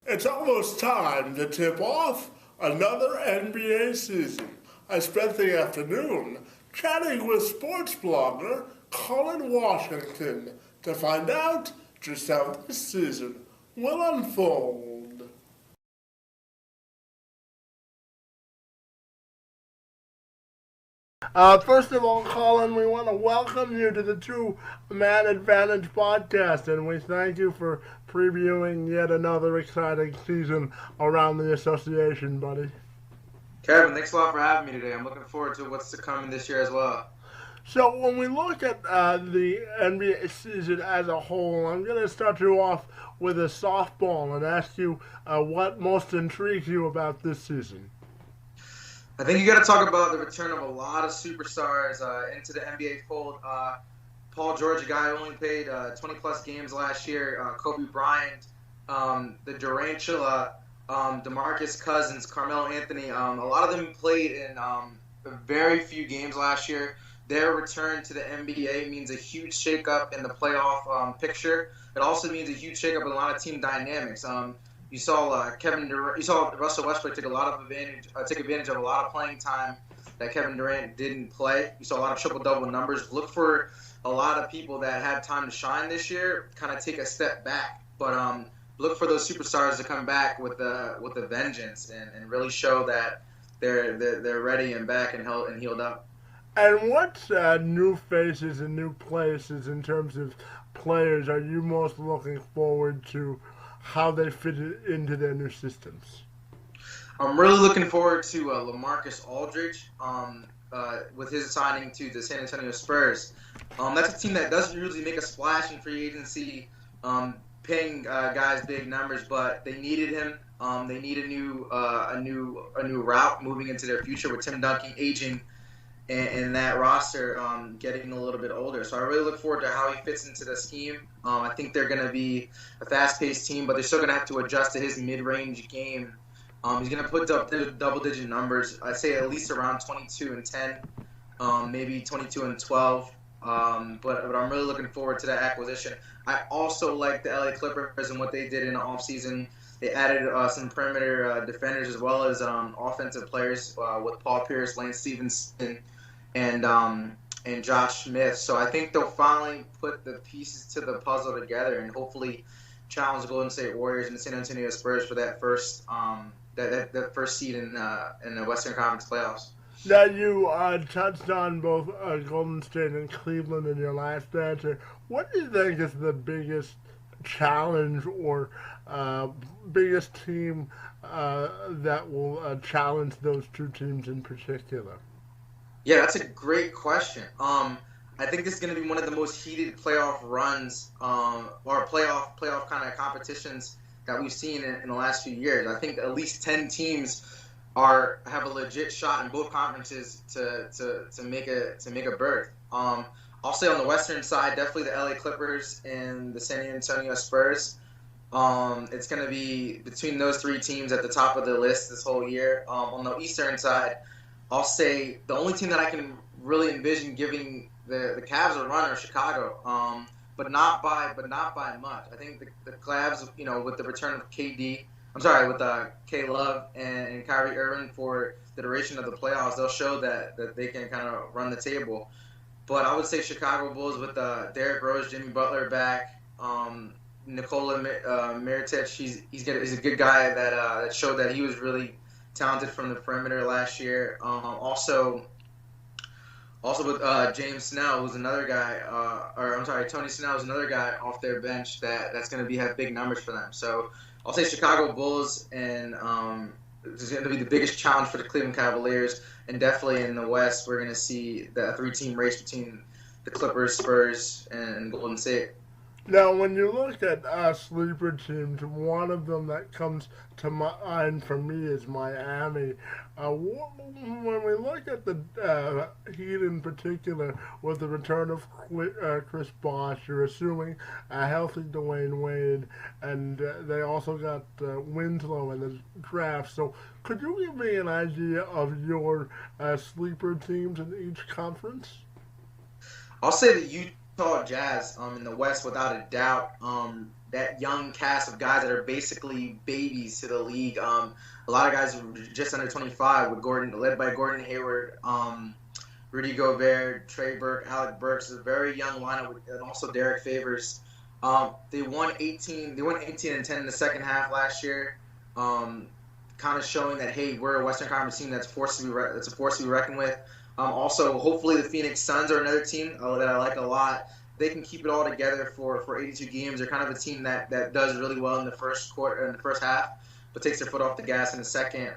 It's almost time to tip off another NBA season. I spent the afternoon chatting with sports blogger Collin to find out just how this season will unfold. First of all, Colin, we want to welcome you to the Two Man Advantage podcast, and we thank you for previewing yet another exciting season around the association, buddy. Kevin, thanks a lot for having me today. I'm looking forward to what's to come this year as well. So when we look at the NBA season as a whole, I'm going to start you off with a softball and ask you what most intrigues you about this season. I think you got to talk about the return of a lot of superstars into the NBA fold. Paul George, a guy who only played 20-plus games last year. Kobe Bryant, the Durantula, DeMarcus Cousins, Carmelo Anthony. A lot of them played in very few games last year. Their return to the NBA means a huge shakeup in the playoff picture. It also means a huge shakeup in a lot of team dynamics. You saw Kevin Durant. You saw Russell Westbrook take advantage of a lot of playing time that Kevin Durant didn't play. You saw a lot of triple-double numbers. Look for a lot of people that had time to shine this year, kind of take a step back. But look for those superstars to come back with a vengeance and really show that they're ready and back and healed up. And what new faces and new places in terms of players are you most looking forward to how they fit into their new systems? I'm really looking forward to LaMarcus Aldridge with his signing to the San Antonio Spurs. That's a team that doesn't usually make a splash in free agency, paying guys big numbers, but they needed him. They need a new route moving into their future with Tim Duncan aging and that roster getting a little bit older. So I really look forward to how he fits into the scheme. I think they're going to be a fast-paced team, but they're still going to have to adjust to his mid-range game. He's going to put up double-digit numbers. I'd say at least around 22 and 10, maybe 22 and 12. But I'm really looking forward to that acquisition. I also like the LA Clippers and what they did in the offseason. They added some perimeter defenders as well as offensive players with Paul Pierce, Lance Stevenson, and Josh Smith. So I think they'll finally put the pieces to the puzzle together and hopefully challenge the Golden State Warriors and the San Antonio Spurs for that first that first seed in the Western Conference playoffs. Now you touched on both Golden State and Cleveland in your last answer. What do you think is the biggest challenge or biggest team that will challenge those two teams in particular? Yeah, that's a great question. I think this is going to be one of the most heated playoff runs or playoff kind of competitions that we've seen in the last few years. I think at least 10 teams have a legit shot in both conferences to make a berth. I'll say on the Western side, definitely the LA Clippers and the San Antonio Spurs. It's going to be between those three teams at the top of the list this whole year. On the Eastern side, I'll say the only team that I can really envision giving the Cavs a run are Chicago, but not by much. I think the Cavs, with the return of with K Love and Kyrie Irving for the duration of the playoffs, they'll show that they can kind of run the table. But I would say Chicago Bulls with Derrick Rose, Jimmy Butler back, Nikola Mirotic. He's a good guy that showed that he was really talented from the perimeter last year. Also with James Snell, who's another guy, Tony Snell is another guy off their bench that's going to have big numbers for them. So I'll say Chicago Bulls, and this is going to be the biggest challenge for the Cleveland Cavaliers. And definitely in the West, we're going to see the three-team race between the Clippers, Spurs, and Golden State. Now, when you look at sleeper teams, one of them that comes to mind for me is Miami. When we look at the Heat in particular, with the return of Chris Bosh, you're assuming a healthy Dwayne Wade, and they also got Winslow in the draft. So could you give me an idea of your sleeper teams in each conference? I'll say that Utah Jazz in the West, without a doubt. that young cast of guys that are basically babies to the league. A lot of guys just under 25 with led by Gordon Hayward, Rudy Gobert, Trey Burke, Alec Burks, a very young lineup, and also Derek Favors. They won 18. They won 18 and 10 in the second half last year, kind of showing that hey, we're a Western Conference team that's a force to be reckoned with. Also, hopefully, the Phoenix Suns are another team that I like a lot. They can keep it all together for 82 games. They're kind of a team that does really well in the first quarter, in the first half, but takes their foot off the gas in the second.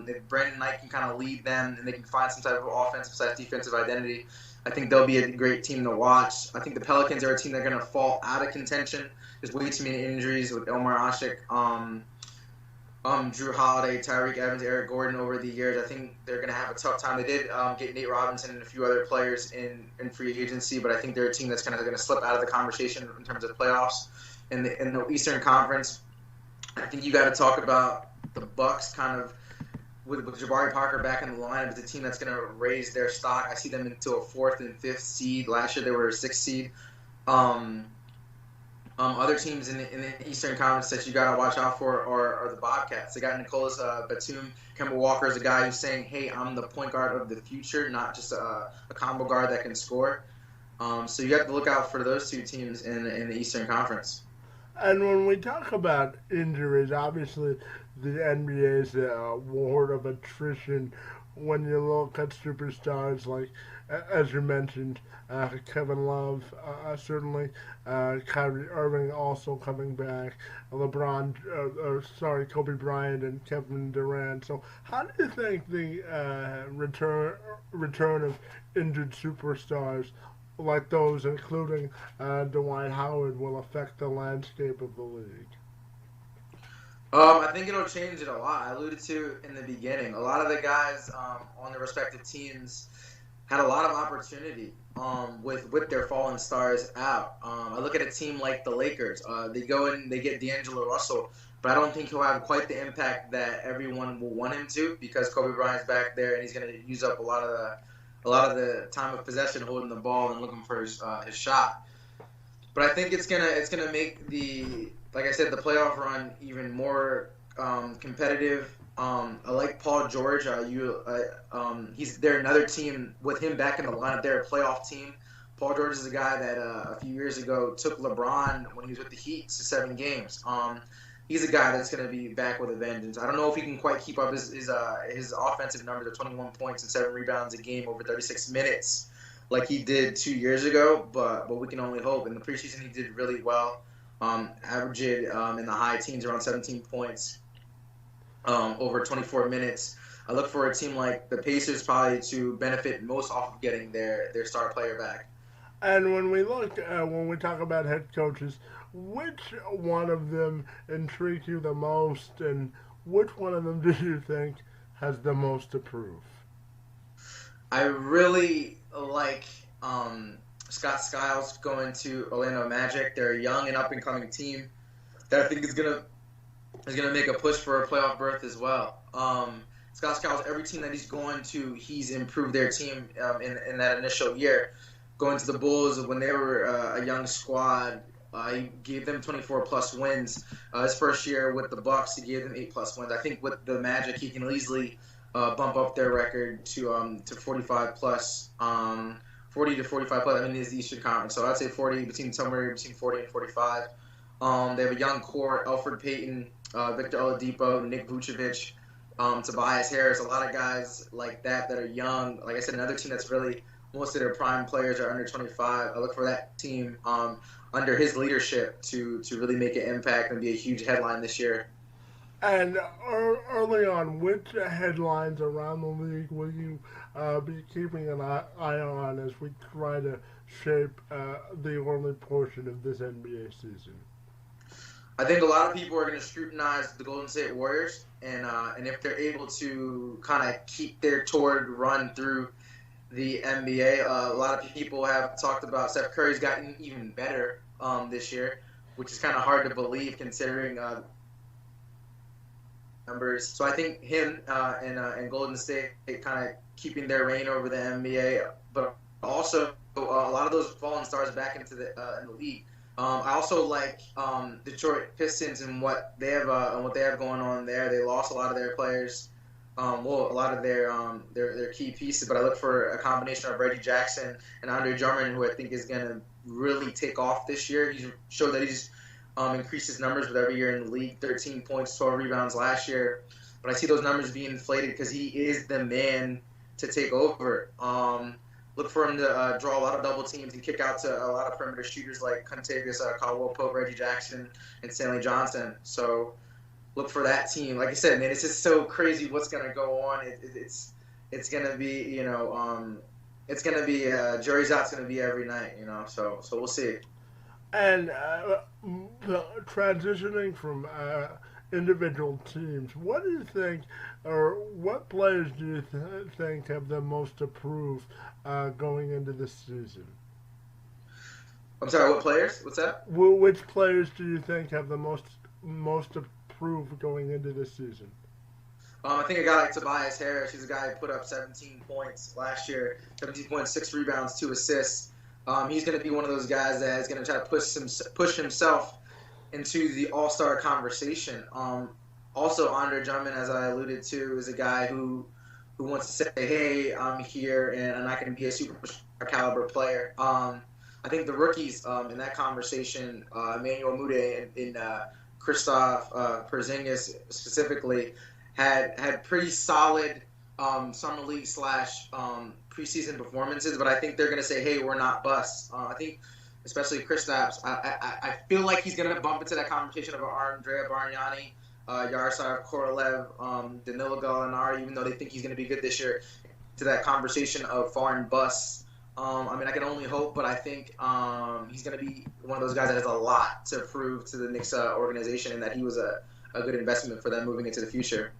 If Brandon Knight can kind of lead them and they can find some type of offensive / defensive identity, I think they'll be a great team to watch. I think the Pelicans are a team that are going to fall out of contention. There's way too many injuries with Elmar Ashik, Drew Holiday, Tyreek Evans, Eric Gordon over the years. I think they're going to have a tough time. They did get Nate Robinson and a few other players in free agency, but I think they're a team that's kind of going to slip out of the conversation in terms of playoffs. In the Eastern Conference, I think you got to talk about the Bucks kind of with Jabari Parker back in the lineup. It's a team that's going to raise their stock. I see them into a 4th and 5th seed. Last year they were a 6th seed. Other teams in the Eastern Conference that you got to watch out for are the Bobcats. They got Nicholas Batum. Kemba Walker is a guy who's saying, hey, I'm the point guard of the future, not just a combo guard that can score. So you have to look out for those two teams in the Eastern Conference. And when we talk about injuries, obviously the NBA is a war of attrition. When you look at superstars like, as you mentioned, Kevin Love, certainly, Kyrie Irving also coming back, Kobe Bryant and Kevin Durant. So, how do you think the return of injured superstars like those, including Dwight Howard, will affect the landscape of the league? I think it'll change it a lot. I alluded to in the beginning. A lot of the guys on their respective teams had a lot of opportunity with their fallen stars out. I look at a team like the Lakers. They go in, they get D'Angelo Russell, but I don't think he'll have quite the impact that everyone will want him to because Kobe Bryant's back there and he's going to use up a lot of the time of possession holding the ball and looking for his shot. But I think it's gonna make like I said, the playoff run even more competitive. I like Paul George. They're another team with him back in the lineup. They're a playoff team. Paul George is a guy that a few years ago took LeBron when he was with the Heat to 7 games. He's a guy that's going to be back with a vengeance. I don't know if he can quite keep up his offensive numbers of 21 points and 7 rebounds a game over 36 minutes like he did 2 years ago, but we can only hope. In the preseason, he did really well. Averaged in the high teens, around 17 points over 24 minutes. I look for a team like the Pacers probably to benefit most off of getting their star player back. And when we talk about head coaches, which one of them intrigues you the most, and which one of them do you think has the most to prove? I really like Scott Skiles going to Orlando Magic. They're a young and up and coming team that I think is gonna make a push for a playoff berth as well. Scott Skiles, every team that he's going to, he's improved their team in that initial year. Going to the Bulls when they were a young squad, he gave them 24-plus wins. His first year with the Bucks, he gave them 8-plus wins. I think with the Magic, he can easily bump up their record to 45-plus, 40 to 45-plus. I mean, it's the Eastern Conference, so I'd say somewhere between 40 and 45. They have a young core: Elfrid Payton, Victor Oladipo, Nick Vucevic, Tobias Harris. A lot of guys like that are young. Like I said, another team that's really most of their prime players are under 25. I look for that team under his leadership to really make an impact and be a huge headline this year. And early on, which headlines around the league will you be keeping an eye on as we try to shape the early portion of this NBA season? I think a lot of people are going to scrutinize the Golden State Warriors, and if they're able to kind of keep their torrid run through the NBA. A lot of people have talked about Steph Curry's gotten even better this year, which is kind of hard to believe considering numbers. So I think him and Golden State kind of keeping their reign over the NBA, but also a lot of those fallen stars back into in the league. I also like Detroit Pistons and what they have going on there. They lost a lot of their players, a lot of their key pieces. But I look for a combination of Reggie Jackson and Andre Drummond, who I think is going to really take off this year. He's showed that he's increased his numbers with every year in the league: 13 points, 12 rebounds last year. But I see those numbers being inflated because he is the man to take over. Look for him to draw a lot of double teams and kick out to a lot of perimeter shooters like Contavious Caldwell-Pope, Reggie Jackson, and Stanley Johnson. So look for that team. Like I said, man, it's just so crazy what's going to go on. It's going to be, it's going to be jury's out's going to be every night, So we'll see. And transitioning from individual teams, what do you think, or what players do you think have the most to prove going into this season? I'm sorry, what players? What's that? Which players do you think have the most to prove going into this season? I think a guy like Tobias Harris. He's a guy who put up 17 points last year, 17 points, 6 rebounds, 2 assists. He's going to be one of those guys that is going to try to push himself into the All-Star conversation. Also, Andre Drummond, as I alluded to, is a guy who wants to say, hey, I'm here and I can be a superstar caliber player. I think the rookies in that conversation, Emmanuel Mudiay and Kristaps Porzingis specifically, had pretty solid summer league / preseason performances, but I think they're going to say, hey, we're not busts. I think especially Kristaps, I feel like he's going to bump into that conversation of Andrea Bargnani, Yaroslav Korolev, Danilo Gallinari, even though they think he's going to be good this year, to that conversation of foreign busts. I can only hope, but I think he's going to be one of those guys that has a lot to prove to the Knicks organization and that he was a good investment for them moving into the future.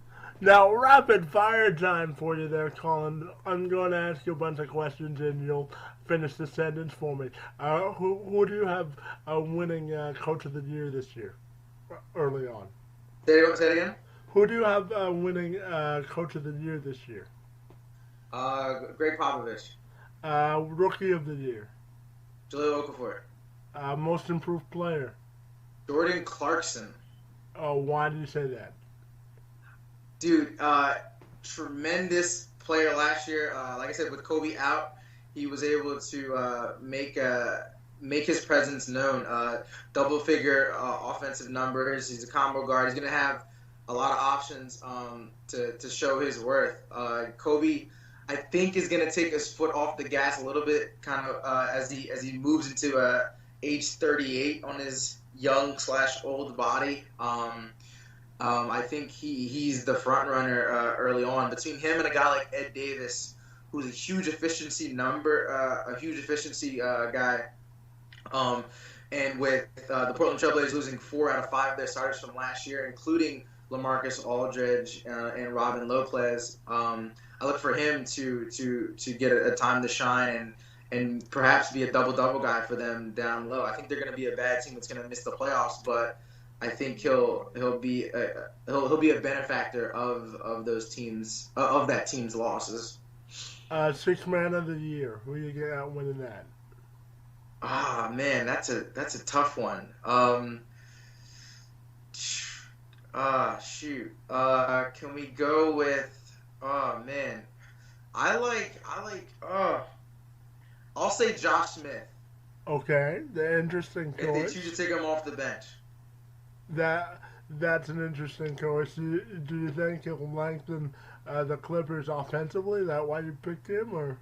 Now, rapid fire time for you there, Collin. I'm going to ask you a bunch of questions and you'll finish the sentence for me. Who do you have winning Coach of the Year this year, early on? Say it again? Who do you have winning Coach of the Year this year? Greg Popovich. Rookie of the Year. Jahlil Okafor. Most Improved Player. Jordan Clarkson. Why do you say that? Dude, tremendous player last year. Like I said, with Kobe out, he was able to make his presence known. Double-figure offensive numbers. He's a combo guard. He's going to have a lot of options to show his worth. Kobe, I think, is going to take his foot off the gas a little bit, kind of as he moves into age 38 on his young / old body. I think he's the front runner early on. Between him and a guy like Ed Davis, who's a huge efficiency guy, and with the Portland Trailblazers losing 4 out of 5 of their starters from last year, including LaMarcus Aldridge and Robin Lopez, I look for him to get a time to shine and perhaps be a double guy for them down low. I think they're going to be a bad team that's going to miss the playoffs, but I think he'll be a benefactor of those teams of that team's losses. Sixth Man of the Year. Who you get out winning that? Man, that's a tough one. Shoot. Can we go with? Man, I'll say Josh Smith. Okay, the interesting choice. If they choose to take him off the bench. That's an interesting choice. Do you think he'll lengthen the Clippers offensively? Is that why you picked him, or?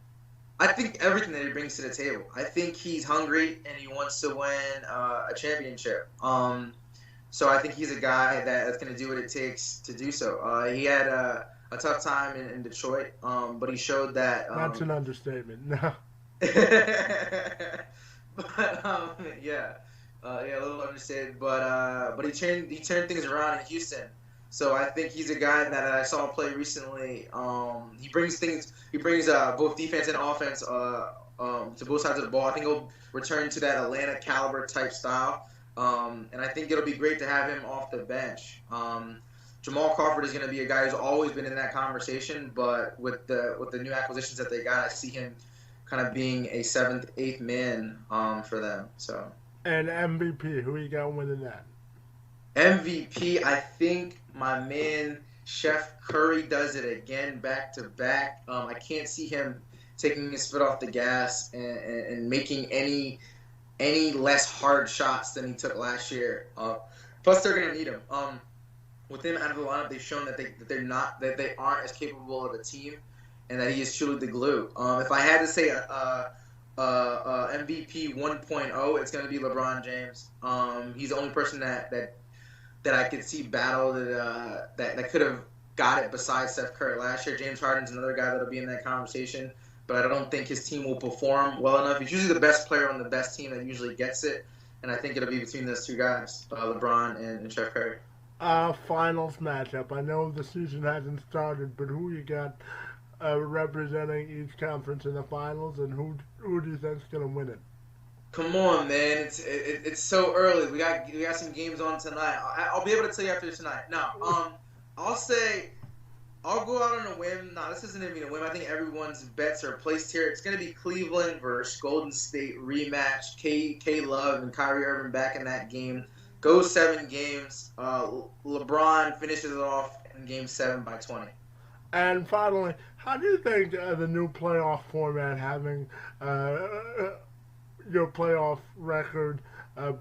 I think everything that he brings to the table. I think he's hungry and he wants to win a championship. So I think he's a guy that's going to do what it takes to do so. He had a tough time in Detroit, but he showed that. That's an understatement. No. But yeah. A little understated, but he turned things around in Houston. So I think he's a guy that I saw play recently. He brings both defense and offense to both sides of the ball. I think he'll return to that Atlanta caliber type style, and I think it'll be great to have him off the bench. Jamal Crawford is going to be a guy who's always been in that conversation, but with the new acquisitions that they got, I see him kind of being a 7th, 8th man for them. So. And MVP, who you got winning that? MVP, I think my man Chef Curry does it again back to back. I can't see him taking his foot off the gas and making any less hard shots than he took last year. Plus, they're gonna need him. With him out of the lineup, they've shown that they aren't as capable of a team, and that he is truly the glue. If I had to say MVP 1.0, it's gonna be LeBron James. He's the only person that I could see battle that could have got it besides Steph Curry last year. James Harden's another guy that'll be in that conversation, but I don't think his team will perform well enough. He's usually the best player on the best team that usually gets it, and I think it'll be between those two guys, LeBron and Steph Curry. Finals matchup. I know the season hasn't started, but who you got representing each conference in the finals, and who do you think's gonna win it? Come on, man! It's so early. We got some games on tonight. I'll be able to tell you after tonight. Now, I'll say I'll go out on a whim. No, this isn't even a whim. I think everyone's bets are placed here. It's gonna be Cleveland versus Golden State rematch. K Love and Kyrie Irving back in that game. Go 7 games. LeBron finishes it off in Game 7 by 20. And finally, how do you think the new playoff format, having your playoff record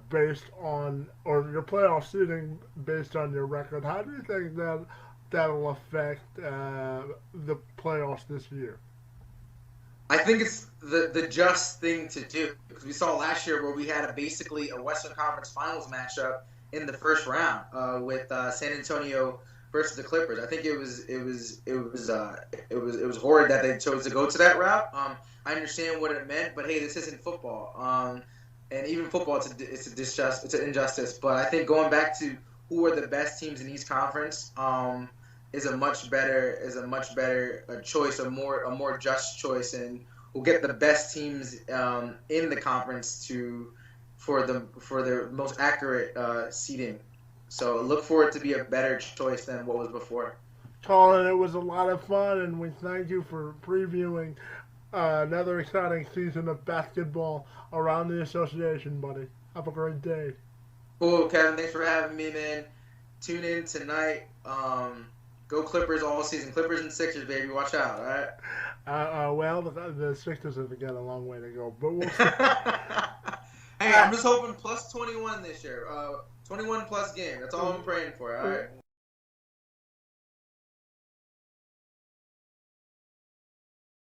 based on, or your playoff seeding based on your record, how do you think that'll affect the playoffs this year? I think it's the just thing to do, because we saw last year where we had basically a Western Conference Finals matchup in the first round with San Antonio versus the Clippers. I think it was horrid that they chose to go to that route. I understand what it meant, but hey, this isn't football. And even football, it's an injustice. But I think going back to who are the best teams in each conference is a much better choice, a more just choice, and we'll get the best teams in the conference for their most accurate seeding. So look for it to be a better choice than what was before. Collin, it was a lot of fun, and we thank you for previewing another exciting season of basketball around the association, buddy. Have a great day. Cool, Kevin. Thanks for having me, man. Tune in tonight. Go Clippers all season. Clippers and Sixers, baby. Watch out, all right? Well, the Sixers have got a long way to go, but we'll see. Hey, I'm just hoping plus 21 this year. 21 plus game. That's all I'm praying for, all right?